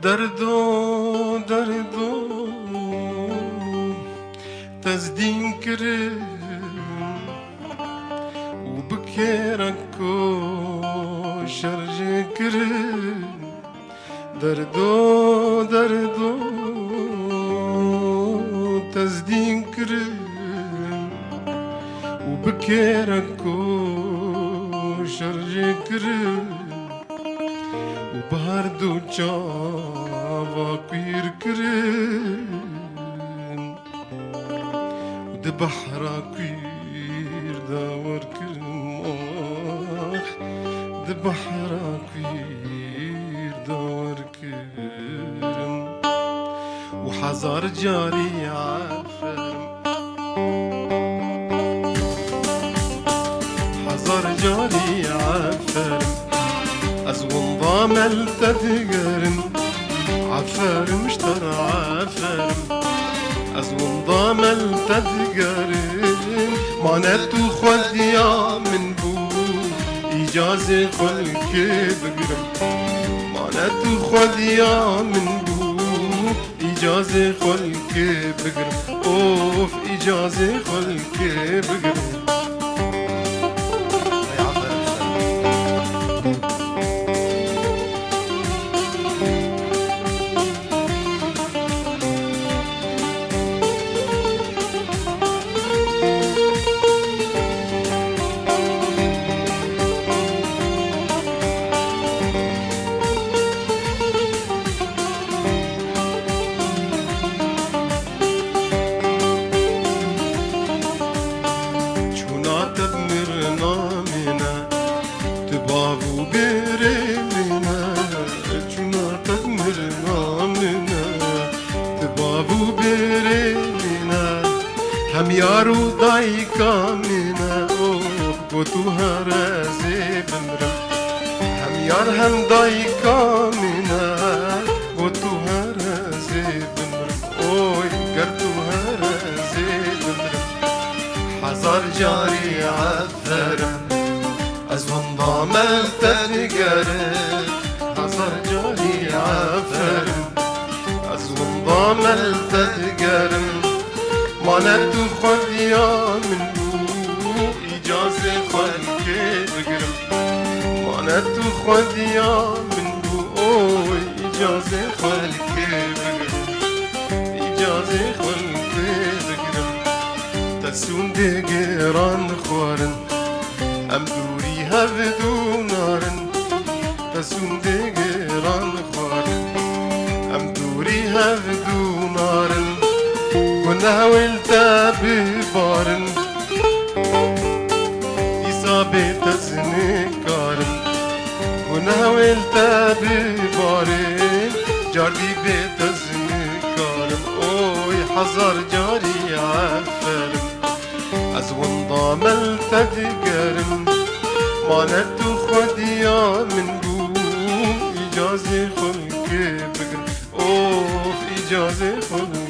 دردو دردو تزدين كرم وبكيركو شرج كرم دردو دردو تزدين كرم وبكيركو شرج كرم وبهردو جاوا كوير كرم ود بحرا كوير داور كرم ود بحرا كوير داور كرم وحزار جاري عفرم حزار جاري عفرم أزون ضامل تدقرن عفارم اشتر عفارم أزون ضامل تدقرن مانتو خوديا من بو إجازة خلق بقرم مانتو خوديا من بو إجازة خلق بقرم أوف إجازة خلق بقرم بابو برمنا چونا تدمر نامنا تبابو برمنا هم یارو دایکا منا بو تو هرزی بمرم هم یار هم دایکا منا بو تو هرزی بمرم اوی گر تو هرزی بمرم حزار جاری عفرم أزون ضامل تدقرن حصر جاري عفرم أزون ضامل تدقرن مانتو خوديا من بو إجازة خلق بقرم مانتو خوديا من بو إجازة خلق بقرم إجازة خلق بقرم تسون دقران خوارن ام دوری هفدو نارن تسون دگران خوارن ام دوری هفدو نارن ونهویل تابی بارن ایسا بیت زنکارن ونهویل تابی بارن جاری بیت زنکارن اوی حزار جاری عفرم أزون ضامل تدقرن مانتو خوديا من بو إجازة خلق بقرم أوف إجازة خلق